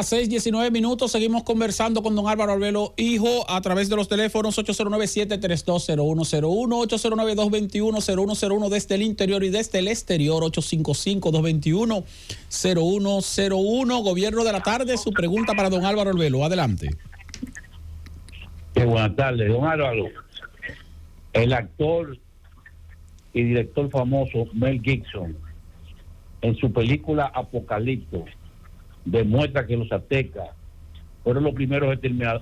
las 6:19, seguimos conversando con don Álvaro Arbelo, hijo, a través de los teléfonos 809-732-0101, 809-221-0101 desde el interior y desde el exterior, 855-221-0101. Gobierno de la tarde, su pregunta para don Álvaro Arbelo. Adelante. Buenas tardes, don Álvaro. El actor y director famoso Mel Gibson, en su película Apocalipto, demuestra que los aztecas fueron los primeros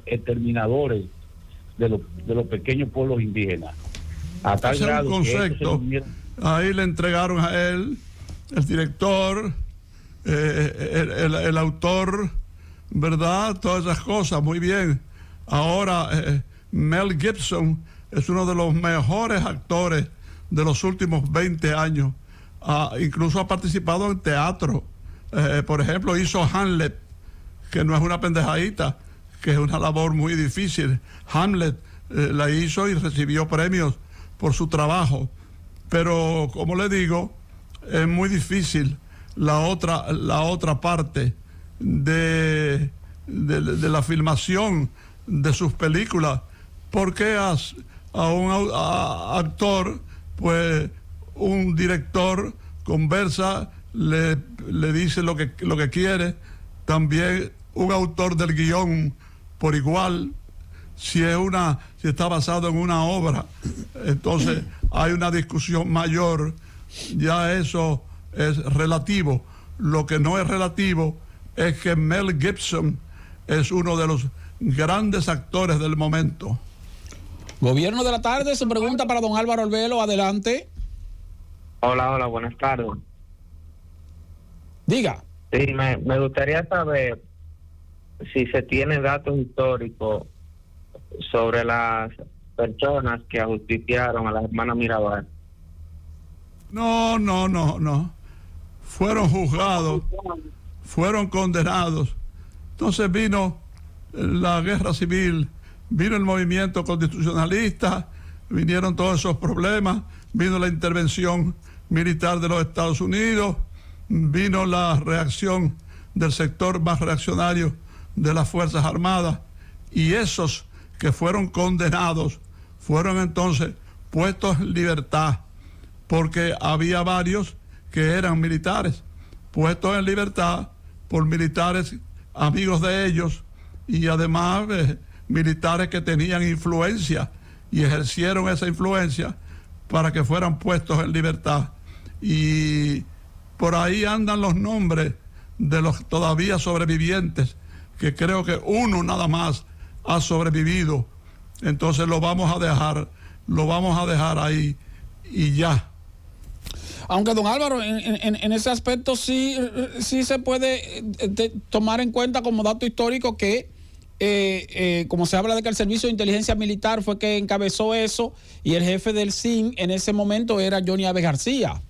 exterminadores de los pequeños pueblos indígenas. A tal grado un concepto. Ahí le entregaron a él, el director, el autor, ¿verdad? Todas esas cosas, muy bien. Ahora, Mel Gibson es uno de los mejores actores de los últimos 20 años. Incluso ha participado en teatro. Por ejemplo, hizo Hamlet, que no es una pendejadita, que es una labor muy difícil. Hamlet la hizo y recibió premios por su trabajo. Pero, como le digo, es muy difícil la otra parte de la filmación de sus películas, porque a un actor, pues un director conversa, le dice lo que quiere, también un autor del guión por igual, si está basado en una obra, entonces hay una discusión mayor, ya eso es relativo. Lo que no es relativo es que Mel Gibson es uno de los grandes actores del momento. Gobierno de la tarde, su pregunta para don Álvaro Arbelo. Adelante. Hola, buenas tardes. Diga. Sí, me gustaría saber si se tiene datos históricos sobre las personas que ajusticiaron a la hermana Mirabal. No. Fueron juzgados, fueron condenados. Entonces vino la guerra civil, vino el movimiento constitucionalista, vinieron todos esos problemas, vino la intervención militar de los Estados Unidos, vino la reacción del sector más reaccionario de las Fuerzas Armadas, y esos que fueron condenados fueron entonces puestos en libertad, porque había varios que eran militares, puestos en libertad por militares amigos de ellos, y además militares que tenían influencia y ejercieron esa influencia para que fueran puestos en libertad. Y por ahí andan los nombres de los todavía sobrevivientes, que creo que uno nada más ha sobrevivido. Entonces lo vamos a dejar ahí y ya. Aunque don Álvaro, en ese aspecto sí se puede tomar en cuenta como dato histórico que como se habla de que el Servicio de Inteligencia Militar fue que encabezó eso, y el jefe del SIN en ese momento era Johnny Aves García,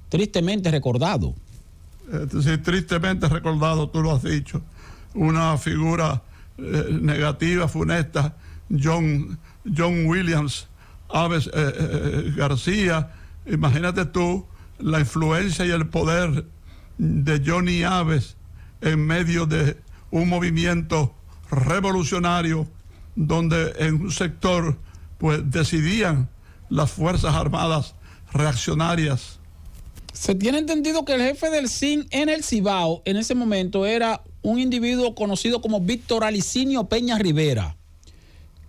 tristemente recordado. Sí, tristemente recordado, tú lo has dicho. Una figura negativa, funesta, John Williams Aves García. Imagínate tú la influencia y el poder de Johnny Aves en medio de un movimiento revolucionario donde en un sector pues decidían las Fuerzas Armadas reaccionarias. Se tiene entendido que el jefe del SIN en el Cibao en ese momento era un individuo conocido como Víctor Alicinio Peña Rivera,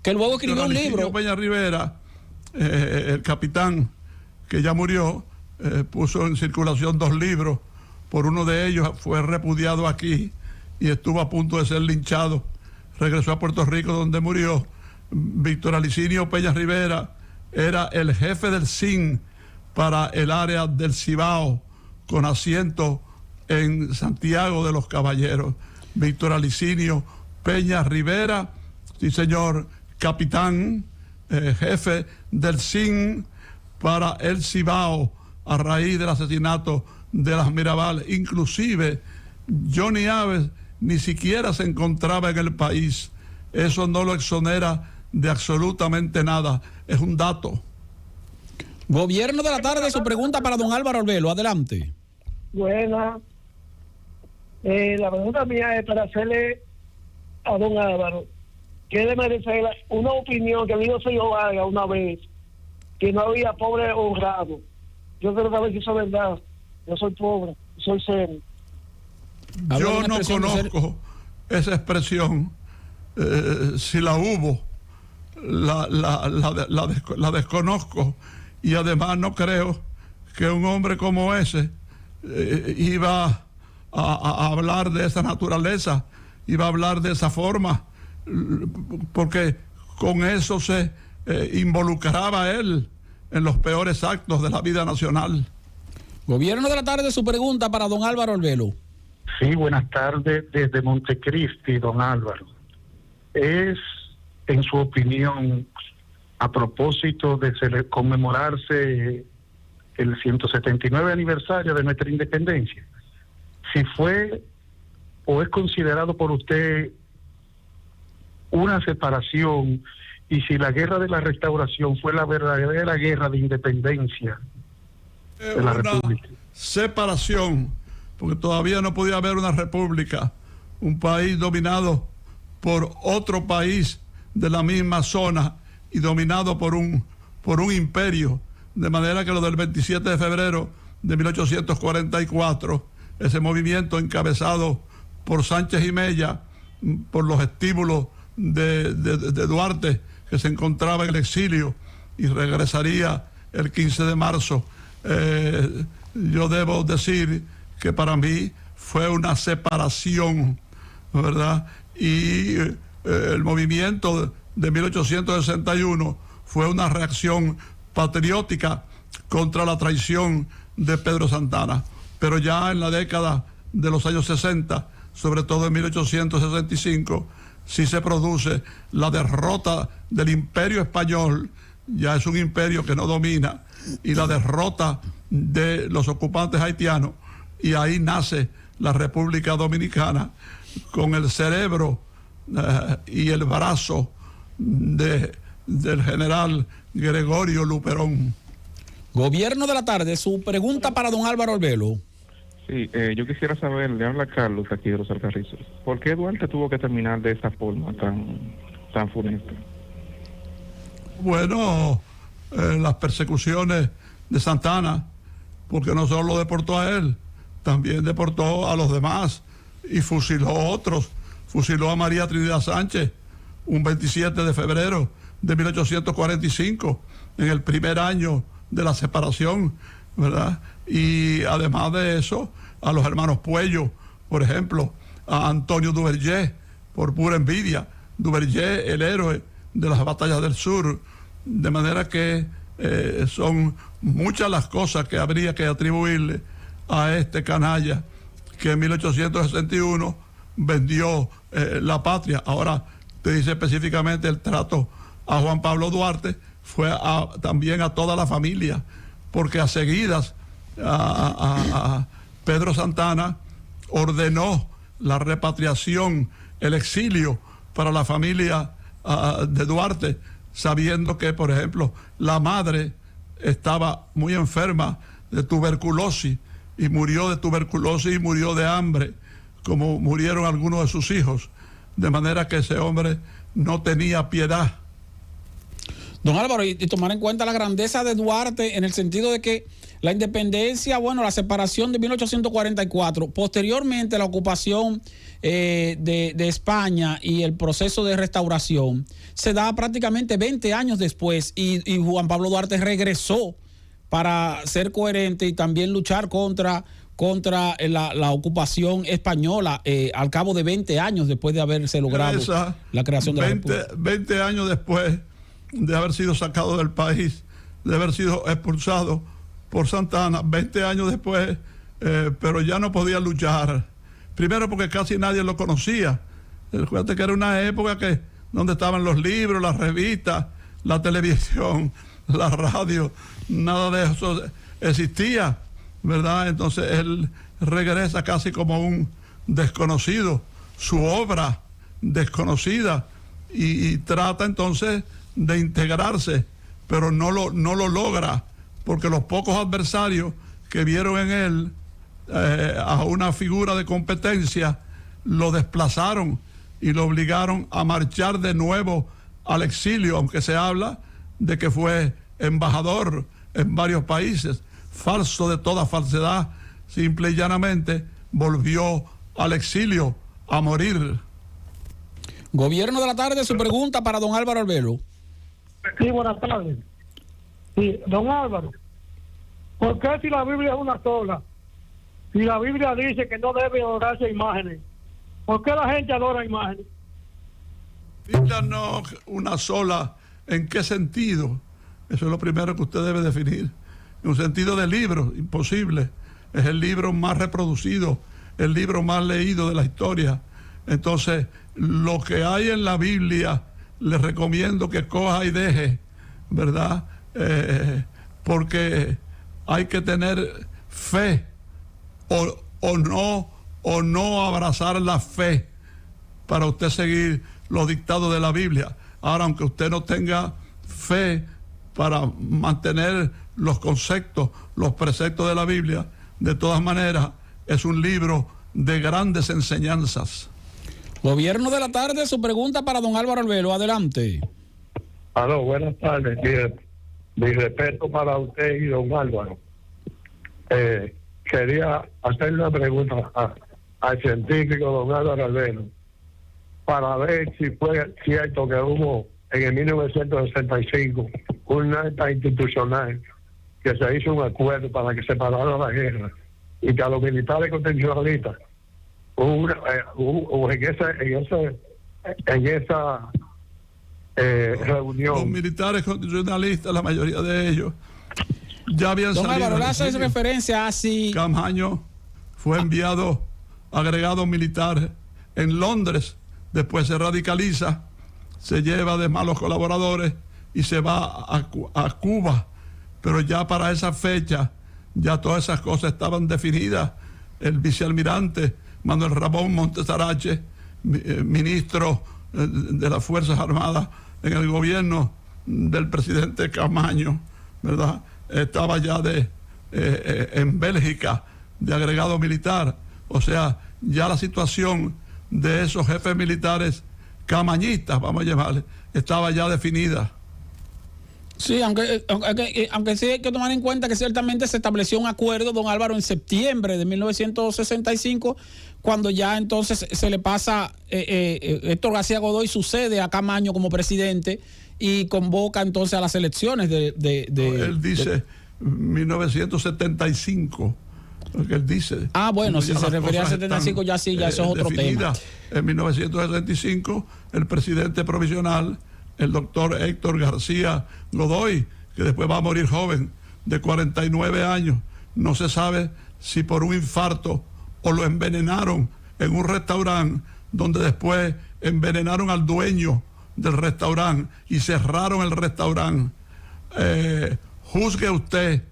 que luego escribió un libro. Peña Rivera, el capitán que ya murió, puso en circulación 2 libros. Por uno de ellos fue repudiado aquí y estuvo a punto de ser linchado. Regresó a Puerto Rico, donde murió. Víctor Alicinio Peña Rivera era el jefe del SIN para el área del Cibao, con asiento en Santiago de los Caballeros. Víctor Alicinio Peña Rivera, sí señor, capitán, jefe del SIN para el Cibao, a raíz del asesinato de las Mirabal. Inclusive Johnny Aves ni siquiera se encontraba en el país. Eso no lo exonera de absolutamente nada, es un dato. Gobierno de la tarde, su pregunta para don Álvaro Arbelo. Adelante. Buena. La pregunta mía es para hacerle a don Álvaro, que le merece una opinión que dijo señor Vargas una vez, que no había pobre honrado. Yo quiero saber si eso es verdad. Yo soy pobre, soy serio. Yo no conozco esa expresión. Si la hubo, la desconozco, y además no creo que un hombre como ese iba a hablar de esa naturaleza, iba a hablar de esa forma, porque con eso se involucraba él en los peores actos de la vida nacional. Gobierno de la tarde, su pregunta para don Álvaro Albelo. Sí, buenas tardes desde Montecristi, don Álvaro. Es, en su opinión, a propósito de conmemorarse el 179 aniversario de nuestra independencia, si fue o es considerado por usted una separación, y si la guerra de la restauración fue la verdadera guerra de independencia de la República. Separación, porque todavía no podía haber una república, un país dominado por otro país de la misma zona y dominado por un imperio, de manera que lo del 27 de febrero de 1844, ese movimiento encabezado por Sánchez y Mella, por los estímulos de Duarte, que se encontraba en el exilio y regresaría el 15 de marzo, yo debo decir que para mí fue una separación, ¿verdad? Y el movimiento de 1861 fue una reacción patriótica contra la traición de Pedro Santana. Pero ya en la década de los años 60, sobre todo en 1865, sí se produce la derrota del imperio español, ya es un imperio que no domina, y la derrota de los ocupantes haitianos, y ahí nace la República Dominicana con el cerebro y el brazo del general Gregorio Luperón. Gobierno de la tarde, su pregunta para don Álvaro Albelo. Sí, yo quisiera saber, le habla Carlos aquí de los Alcarrizos, ¿por qué Duarte tuvo que terminar de esa forma tan funesta? Bueno, las persecuciones de Santana, porque no solo deportó a él, también deportó a los demás y fusiló a otros. Fusiló a María Trinidad Sánchez un 27 de febrero de 1845, en el primer año de la separación, ¿verdad? Y además de eso, a los hermanos Puello, por ejemplo, a Antonio Duvergé, por pura envidia. Duvergé, el héroe de las batallas del sur. De manera que son muchas las cosas que habría que atribuirle a este canalla que en 1861 vendió la patria. Ahora, te dice específicamente el trato a Juan Pablo Duarte, fue también a toda la familia, porque a seguidas a Pedro Santana ordenó la repatriación, el exilio para la familia de Duarte, sabiendo que, por ejemplo, la madre estaba muy enferma de tuberculosis y murió de tuberculosis y murió de hambre, como murieron algunos de sus hijos, de manera que ese hombre no tenía piedad. Don Álvaro, y tomar en cuenta la grandeza de Duarte en el sentido de que la independencia, bueno, la separación de 1844, posteriormente la ocupación de España y el proceso de restauración, se da prácticamente 20 años después y Juan Pablo Duarte regresó para ser coherente y también luchar contra la ocupación española al cabo de 20 años después de haberse logrado la creación de la República. 20 años después de haber sido sacado del país, de haber sido expulsado por Santana, 20 años después, pero ya no podía luchar. Primero porque casi nadie lo conocía. Recuerda que era una época donde estaban los libros, las revistas, la televisión, la radio, nada de eso existía, ¿verdad? Entonces él regresa casi como un desconocido, su obra desconocida, y trata entonces de integrarse, pero no lo logra, porque los pocos adversarios que vieron en él a una figura de competencia, lo desplazaron y lo obligaron a marchar de nuevo al exilio, aunque se habla de que fue embajador en varios países. Falso de toda falsedad, simple y llanamente volvió al exilio a morir. Gobierno de la tarde, su pregunta para don Álvaro Albelo. Sí, buenas tardes. Sí, don Álvaro, ¿por qué si la Biblia es una sola? Si la Biblia dice que no debe adorarse imágenes, ¿por qué la gente adora imágenes? Biblia no una sola, ¿en qué sentido? Eso es lo primero que usted debe definir. En un sentido de libro, imposible. Es el libro más reproducido, el libro más leído de la historia. Entonces, lo que hay en la Biblia, les recomiendo que coja y deje, ¿verdad? Porque hay que tener fe o no abrazar la fe para usted seguir los dictados de la Biblia. Ahora, aunque usted no tenga fe para mantener los conceptos, los preceptos de la Biblia, de todas maneras, es un libro de grandes enseñanzas. Gobierno de la tarde, su pregunta para don Álvaro Albelo. Adelante. Aló, buenas tardes. Mi respeto para usted y don Álvaro. Quería hacer una pregunta al científico don Álvaro Albelo para ver si fue cierto que hubo en el 1965 un acta institucional que se hizo un acuerdo para que se parara la guerra y que a los militares constitucionalistas en esa reunión. Los militares constitucionalistas, la mayoría de ellos, ya habían don salido. Álvaro, le hace referencia a si Camaño fue enviado agregado militar en Londres, después se radicaliza, se lleva de malos colaboradores y se va a Cuba, pero ya para esa fecha ya todas esas cosas estaban definidas. El vicealmirante Manuel Ramón Montesarache, ministro de las Fuerzas Armadas en el gobierno del presidente Camaño, ¿verdad? Estaba ya en Bélgica de agregado militar. O sea, ya la situación de esos jefes militares camañistas, vamos a llamarle, estaba ya definida. sí, aunque sí hay que tomar en cuenta que ciertamente se estableció un acuerdo, don Álvaro, en septiembre de 1965, cuando ya entonces se le pasa, Héctor García Godoy sucede a Camaño como presidente y convoca entonces a las elecciones él dice 1975, lo que él dice. Ah, bueno, si se refería a 75 ya sí, ya eso es otro tema. En 1965, el presidente provisional, el doctor Héctor García Godoy, que después va a morir joven, de 49 años, no se sabe si por un infarto o lo envenenaron en un restaurante, donde después envenenaron al dueño del restaurante y cerraron el restaurante. Juzgue usted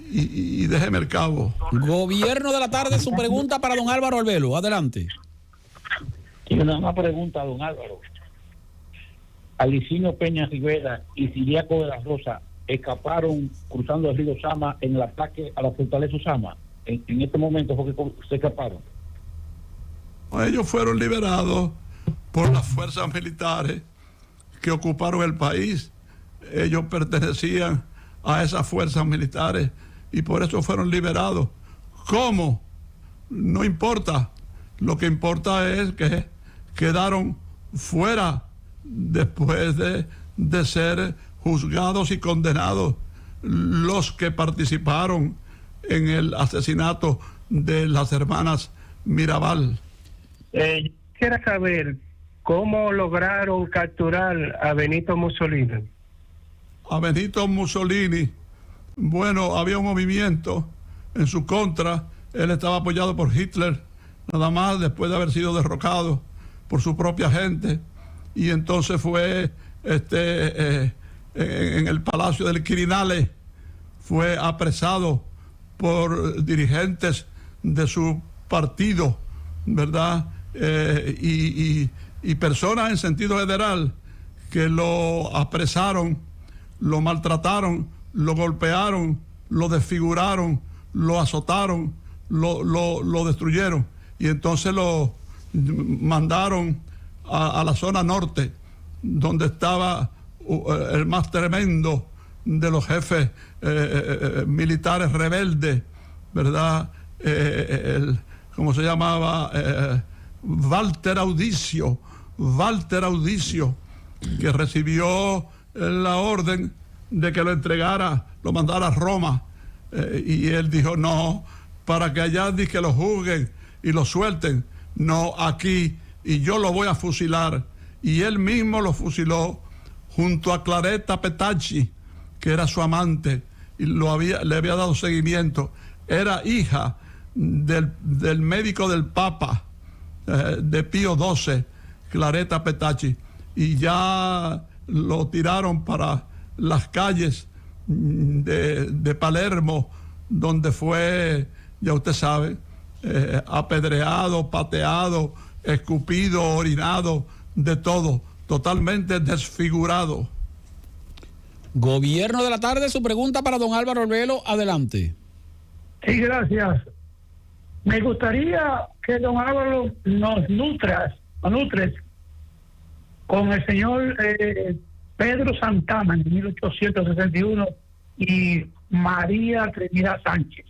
y déjeme el cabo. Gobierno de la tarde, su pregunta para don Álvaro Albelo. Adelante. Y una pregunta, don Álvaro. Alicinio Peña Rivera y Ciriaco de la Rosa escaparon cruzando el río Sama en el ataque a la fortaleza Usama. En este momento fue que se escaparon. Ellos fueron liberados por las fuerzas militares que ocuparon el país. Ellos pertenecían a esas fuerzas militares y por eso fueron liberados. ¿Cómo? No importa. Lo que importa es que quedaron fuera después de ser juzgados y condenados los que participaron en el asesinato de las hermanas Mirabal. Quisiera saber cómo lograron capturar a Benito Mussolini. A Benito Mussolini, bueno, había un movimiento en su contra. Él estaba apoyado por Hitler, nada más, después de haber sido derrocado por su propia gente. Y entonces fue en el Palacio del Quirinale, fue apresado por dirigentes de su partido, ¿verdad? Y personas en sentido general que lo apresaron, lo maltrataron, lo golpearon, lo desfiguraron, lo azotaron, lo destruyeron y entonces lo mandaron a la zona norte, donde estaba el más tremendo de los jefes militares rebeldes, ¿verdad? ¿Cómo se llamaba? Walter Audicio, que recibió la orden de que lo entregara, lo mandara a Roma, y él dijo no, para que allá que lo juzguen y lo suelten, no aquí, y yo lo voy a fusilar. Y él mismo lo fusiló junto a Claretta Petacci, que era su amante, y le había dado seguimiento. Era hija del médico del Papa, de Pío XII, Claretta Petacci, y ya lo tiraron para las calles de Palermo, donde fue, ya usted sabe, apedreado, pateado, escupido, orinado, de todo, totalmente desfigurado. Gobierno de la tarde, su pregunta para don Álvaro Arbelo, adelante. Sí, gracias. Me gustaría que don Álvaro nos nutres con el señor Pedro Santana en 1861 y María Trinidad Sánchez.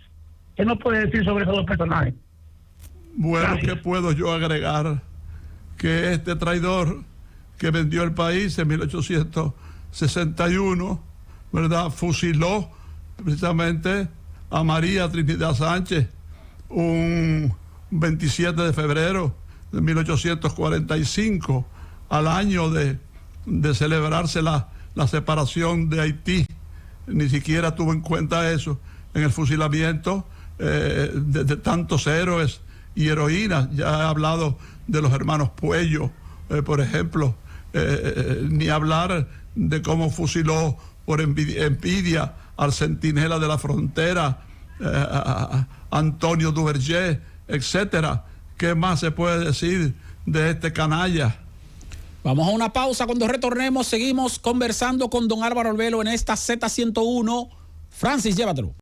¿Qué nos puede decir sobre esos dos personajes? Bueno, Gracias. ¿qué puedo yo agregar? Que este traidor que vendió el país en 1861, ¿verdad?, fusiló precisamente a María Trinidad Sánchez un 27 de febrero de 1845, al año de celebrarse la separación de Haití. Ni siquiera tuvo en cuenta eso en el fusilamiento de tantos héroes y heroínas. Ya he hablado de los hermanos Puello, por ejemplo, ni hablar de cómo fusiló por envidia al centinela de la frontera, Antonio Duverger, etcétera. ¿Qué más se puede decir de este canalla? Vamos a una pausa. Cuando retornemos seguimos conversando con don Álvaro Arbelo en esta Z101. Francis, llévatelo.